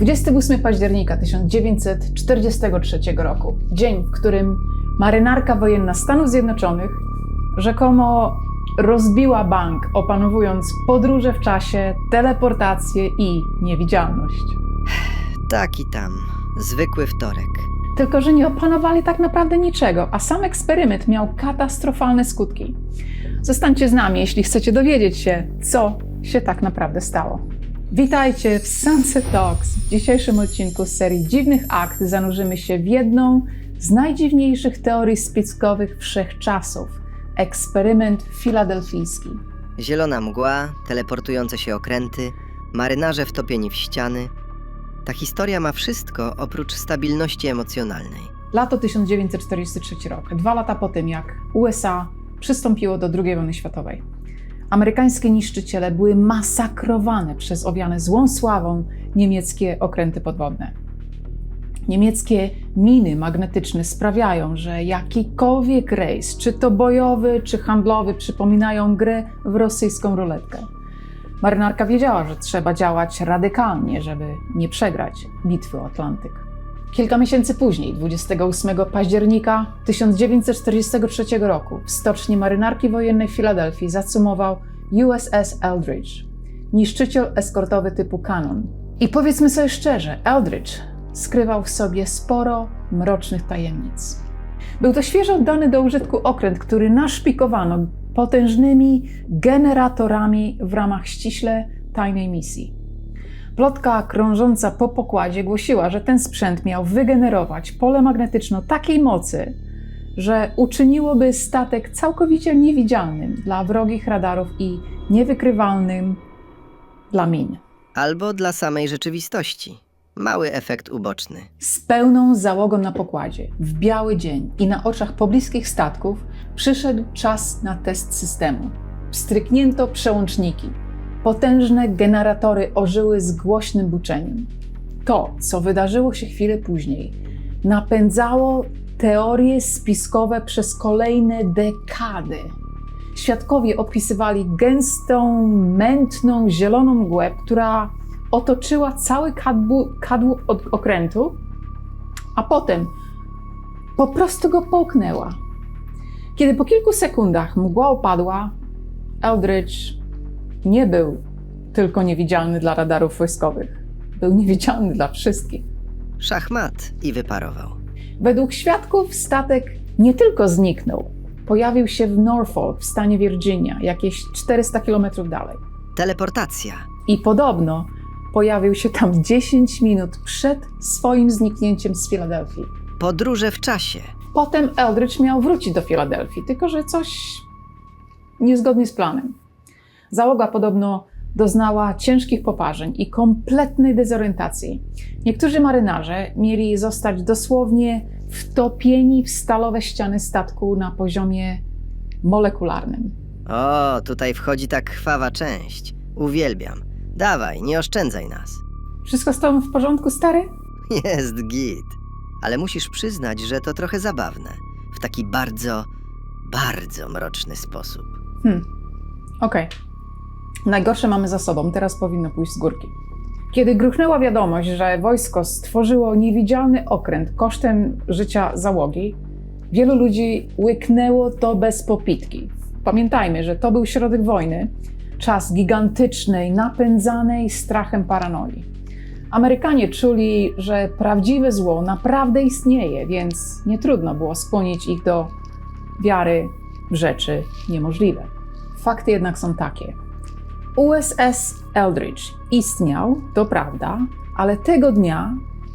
28 października 1943 roku. Dzień, w którym marynarka wojenna Stanów Zjednoczonych rzekomo rozbiła bank, opanowując podróże w czasie, teleportację i niewidzialność. Tak i tam. Zwykły wtorek. Tylko że nie opanowali tak naprawdę niczego, a sam eksperyment miał katastrofalne skutki. Zostańcie z nami, jeśli chcecie dowiedzieć się, co się tak naprawdę stało. Witajcie w Sunset Talks. W dzisiejszym odcinku z serii Dziwnych Akt zanurzymy się w jedną z najdziwniejszych teorii spiskowych wszechczasów. Eksperyment filadelfijski. Zielona mgła, teleportujące się okręty, marynarze wtopieni w ściany. Ta historia ma wszystko oprócz stabilności emocjonalnej. Lato 1943 rok, 2 lata po tym, jak USA przystąpiło do II wojny światowej. Amerykańskie niszczyciele były masakrowane przez owiane złą sławą niemieckie okręty podwodne. Niemieckie miny magnetyczne sprawiają, że jakikolwiek rejs, czy to bojowy, czy handlowy, przypominają grę w rosyjską ruletkę. Marynarka wiedziała, że trzeba działać radykalnie, żeby nie przegrać bitwy o Atlantyk. Kilka miesięcy później, 28 października 1943 roku, w stoczni marynarki wojennej w Filadelfii zacumował USS Eldridge, niszczyciel eskortowy typu Cannon. I powiedzmy sobie szczerze, Eldridge skrywał w sobie sporo mrocznych tajemnic. Był to świeżo oddany do użytku okręt, który naszpikowano potężnymi generatorami w ramach ściśle tajnej misji. Plotka krążąca po pokładzie głosiła, że ten sprzęt miał wygenerować pole magnetyczne takiej mocy, że uczyniłoby statek całkowicie niewidzialnym dla wrogich radarów i niewykrywalnym dla min. Albo dla samej rzeczywistości. Mały efekt uboczny. Z pełną załogą na pokładzie, w biały dzień i na oczach pobliskich statków przyszedł czas na test systemu. Wstryknięto przełączniki. Potężne generatory ożyły z głośnym buczeniem. To, co wydarzyło się chwilę później, napędzało teorie spiskowe przez kolejne dekady. Świadkowie opisywali gęstą, mętną, zieloną mgłę, która otoczyła cały kadłub od okrętu, a potem po prostu go połknęła. Kiedy po kilku sekundach mgła opadła, Eldridge nie był tylko niewidzialny dla radarów wojskowych. Był niewidzialny dla wszystkich. Szachmat i wyparował. Według świadków statek nie tylko zniknął, pojawił się w Norfolk w stanie Virginia, jakieś 400 km dalej. Teleportacja. I podobno pojawił się tam 10 minut przed swoim zniknięciem z Filadelfii. Podróże w czasie. Potem Eldridge miał wrócić do Filadelfii, tylko że coś niezgodnie z planem. Załoga podobno doznała ciężkich poparzeń i kompletnej dezorientacji. Niektórzy marynarze mieli zostać dosłownie wtopieni w stalowe ściany statku na poziomie molekularnym. O, tutaj wchodzi ta krwawa część. Uwielbiam. Dawaj, nie oszczędzaj nas. Wszystko z tobą w porządku, stary? Jest git. Ale musisz przyznać, że to trochę zabawne. W taki bardzo, bardzo mroczny sposób. Okej. Najgorsze mamy za sobą, teraz powinno pójść z górki. Kiedy gruchnęła wiadomość, że wojsko stworzyło niewidzialny okręt kosztem życia załogi, wielu ludzi łyknęło to bez popitki. Pamiętajmy, że to był środek wojny, czas gigantycznej, napędzanej strachem paranoi. Amerykanie czuli, że prawdziwe zło naprawdę istnieje, więc nie trudno było skłonić ich do wiary w rzeczy niemożliwe. Fakty jednak są takie. USS Eldridge istniał, to prawda, ale tego dnia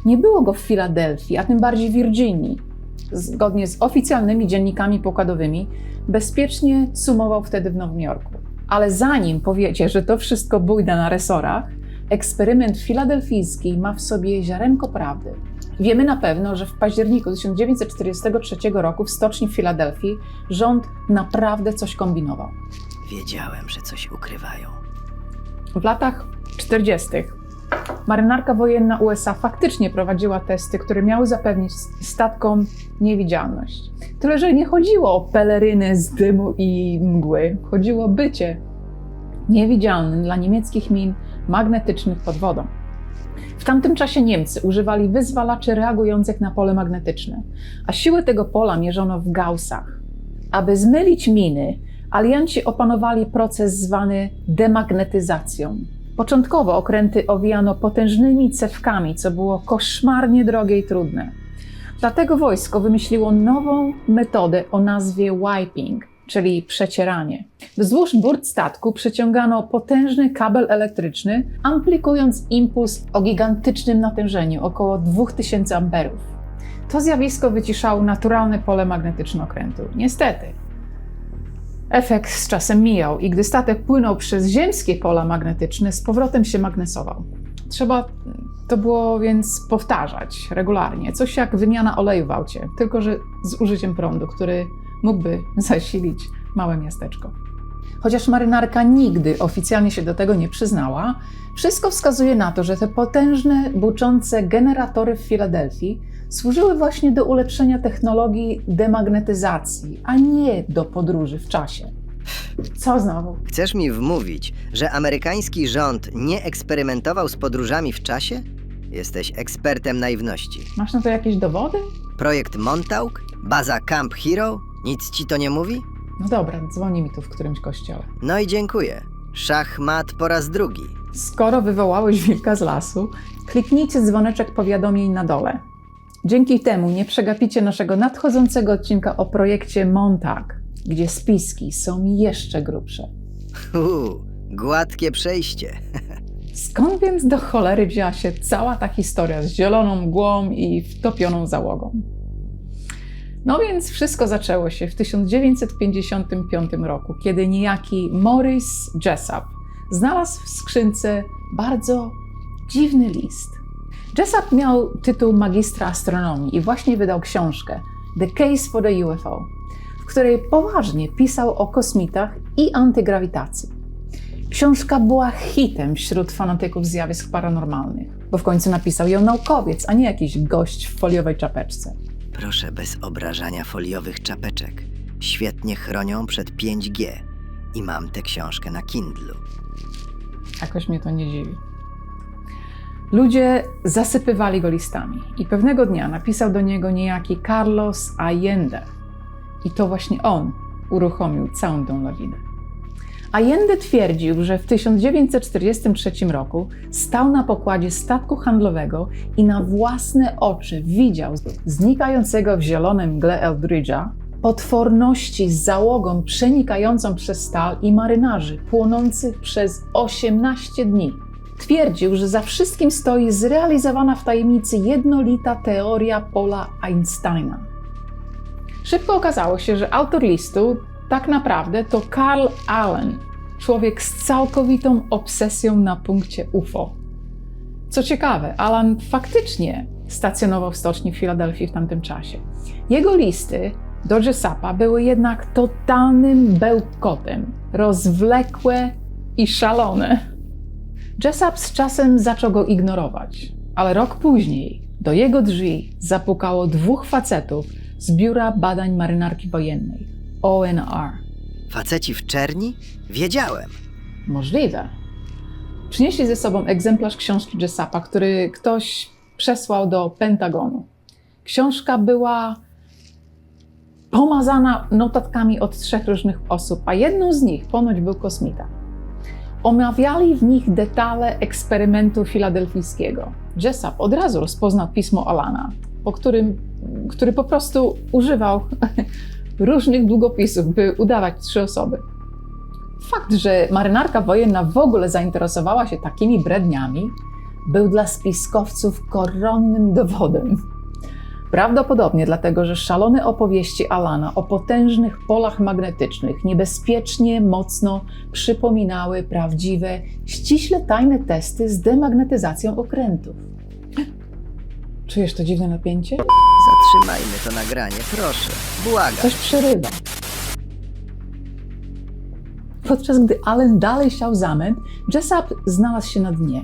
nie było go w Filadelfii, a tym bardziej w Virginii. Zgodnie z oficjalnymi dziennikami pokładowymi, bezpiecznie cumował wtedy w Nowym Jorku. Ale zanim powiecie, że to wszystko bujda na resorach, eksperyment filadelfijski ma w sobie ziarenko prawdy. Wiemy na pewno, że w październiku 1943 roku w stoczni w Filadelfii rząd naprawdę coś kombinował. Wiedziałem, że coś ukrywają. W latach 40. marynarka wojenna USA faktycznie prowadziła testy, które miały zapewnić statkom niewidzialność. Tyle, że nie chodziło o peleryny z dymu i mgły. Chodziło o bycie niewidzialnym dla niemieckich min magnetycznych pod wodą. W tamtym czasie Niemcy używali wyzwalaczy reagujących na pole magnetyczne, a siłę tego pola mierzono w gaussach. Aby zmylić miny, alianci opanowali proces zwany demagnetyzacją. Początkowo okręty owijano potężnymi cewkami, co było koszmarnie drogie i trudne. Dlatego wojsko wymyśliło nową metodę o nazwie wiping, czyli przecieranie. Wzdłuż burt statku przeciągano potężny kabel elektryczny, amplikując impuls o gigantycznym natężeniu, około 2000 amperów. To zjawisko wyciszało naturalne pole magnetyczne okrętu. Niestety, efekt z czasem mijał i gdy statek płynął przez ziemskie pola magnetyczne, z powrotem się magnesował. Trzeba to było więc powtarzać regularnie, coś jak wymiana oleju w aucie, tylko że z użyciem prądu, który mógłby zasilić małe miasteczko. Chociaż marynarka nigdy oficjalnie się do tego nie przyznała, wszystko wskazuje na to, że te potężne, buczące generatory w Filadelfii służyły właśnie do ulepszenia technologii demagnetyzacji, a nie do podróży w czasie. Co znowu? Chcesz mi wmówić, że amerykański rząd nie eksperymentował z podróżami w czasie? Jesteś ekspertem naiwności. Masz na to jakieś dowody? Projekt Montauk? Baza Camp Hero? Nic ci to nie mówi? No dobra, dzwoni mi tu w którymś kościele. No i dziękuję. Szachmat po raz drugi. Skoro wywołałeś wilka z lasu, kliknijcie dzwoneczek powiadomień na dole. Dzięki temu nie przegapicie naszego nadchodzącego odcinka o projekcie Montauk, gdzie spiski są jeszcze grubsze. Gładkie przejście. Skąd więc do cholery wzięła się cała ta historia z zieloną mgłą i wtopioną załogą? No więc wszystko zaczęło się w 1955 roku, kiedy niejaki Maurice Jessup znalazł w skrzynce bardzo dziwny list. Jessup miał tytuł magistra astronomii i właśnie wydał książkę The Case for the UFO, w której poważnie pisał o kosmitach i antygrawitacji. Książka była hitem wśród fanatyków zjawisk paranormalnych, bo w końcu napisał ją naukowiec, a nie jakiś gość w foliowej czapeczce. Proszę bez obrażania foliowych czapeczek. Świetnie chronią przed 5G. I mam tę książkę na Kindlu. Jakoś mnie to nie dziwi. Ludzie zasypywali go listami i pewnego dnia napisał do niego niejaki Carlos Allende. I to właśnie on uruchomił całą tą lawinę. Allende twierdził, że w 1943 roku stał na pokładzie statku handlowego i na własne oczy widział znikającego w zielonej mgle Eldridge'a, potworności z załogą przenikającą przez stal i marynarzy płonących przez 18 dni. Twierdził, że za wszystkim stoi zrealizowana w tajemnicy jednolita teoria pola Einsteina. Szybko okazało się, że autor listu tak naprawdę to Carl Allen, człowiek z całkowitą obsesją na punkcie UFO. Co ciekawe, Allen faktycznie stacjonował w stoczni w Filadelfii w tamtym czasie. Jego listy do Jessupa były jednak totalnym bełkotem, rozwlekłe i szalone. Jessup z czasem zaczął go ignorować, ale rok później do jego drzwi zapukało dwóch facetów z Biura Badań Marynarki Wojennej, ONR. Faceci w czerni? Wiedziałem. Możliwe. Przynieśli ze sobą egzemplarz książki Jessupa, który ktoś przesłał do Pentagonu. Książka była pomazana notatkami od 3 różnych osób, a jedną z nich ponoć był kosmita. Omawiali w nich detale eksperymentu filadelfijskiego. Jessup od razu rozpoznał pismo Allana, który po prostu używał różnych długopisów, by udawać 3 osoby. Fakt, że marynarka wojenna w ogóle zainteresowała się takimi bredniami, był dla spiskowców koronnym dowodem. Prawdopodobnie dlatego, że szalone opowieści Allana o potężnych polach magnetycznych niebezpiecznie mocno przypominały prawdziwe, ściśle tajne testy z demagnetyzacją okrętów. Czujesz to dziwne napięcie? Zatrzymajmy to nagranie, proszę. Błagam. Coś przerywa. Podczas gdy Allen dalej siał zamęt, Jessup znalazł się na dnie.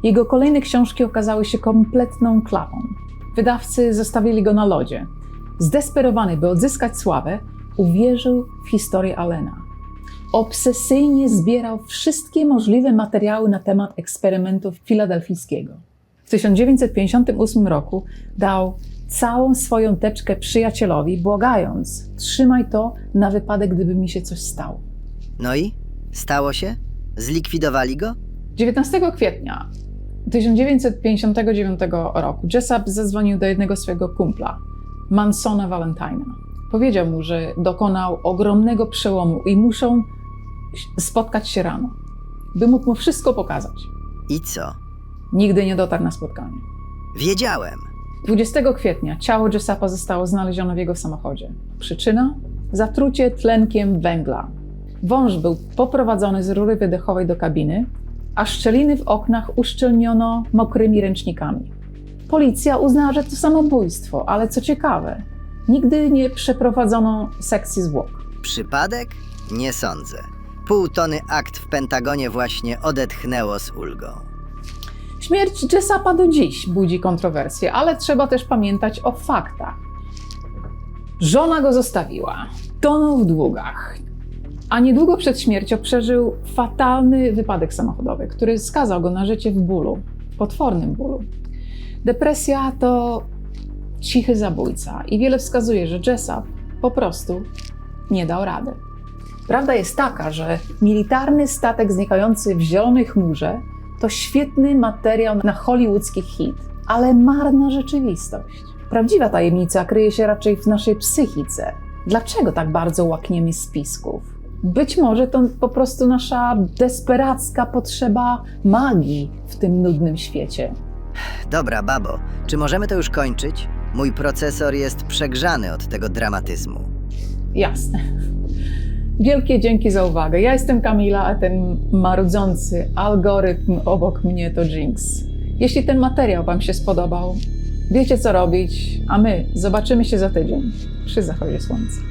Jego kolejne książki okazały się kompletną klapą. Wydawcy zostawili go na lodzie. Zdesperowany, by odzyskać sławę, uwierzył w historię Allena. Obsesyjnie zbierał wszystkie możliwe materiały na temat eksperymentu filadelfijskiego. W 1958 roku dał całą swoją teczkę przyjacielowi, błagając: trzymaj to na wypadek, gdyby mi się coś stało. No i? Stało się? Zlikwidowali go? 19 kwietnia 1959 roku Jessup zadzwonił do jednego swojego kumpla, Mansona Valentina. Powiedział mu, że dokonał ogromnego przełomu i muszą spotkać się rano, by mógł mu wszystko pokazać. I co? Nigdy nie dotarł na spotkanie. Wiedziałem. 20 kwietnia ciało Jessupa zostało znalezione w jego samochodzie. Przyczyna? Zatrucie tlenkiem węgla. Wąż był poprowadzony z rury wydechowej do kabiny, a szczeliny w oknach uszczelniono mokrymi ręcznikami. Policja uznała, że to samobójstwo, ale co ciekawe, nigdy nie przeprowadzono sekcji zwłok. Przypadek? Nie sądzę. 0,5 tony akt w Pentagonie właśnie odetchnęło z ulgą. Śmierć Jessupa do dziś budzi kontrowersje, ale trzeba też pamiętać o faktach. Żona go zostawiła, tonął w długach, a niedługo przed śmiercią przeżył fatalny wypadek samochodowy, który skazał go na życie w bólu, potwornym bólu. Depresja to cichy zabójca i wiele wskazuje, że Jessup po prostu nie dał rady. Prawda jest taka, że militarny statek znikający w zielonej chmurze to świetny materiał na hollywoodzki hit, ale marna rzeczywistość. Prawdziwa tajemnica kryje się raczej w naszej psychice. Dlaczego tak bardzo łakniemy spisków? Być może to po prostu nasza desperacka potrzeba magii w tym nudnym świecie. Dobra, babo, czy możemy to już kończyć? Mój procesor jest przegrzany od tego dramatyzmu. Jasne. Wielkie dzięki za uwagę. Ja jestem Kamila, a ten marudzący algorytm obok mnie to Jinx. Jeśli ten materiał Wam się spodobał, wiecie co robić, a my zobaczymy się za tydzień przy zachodzie słońca.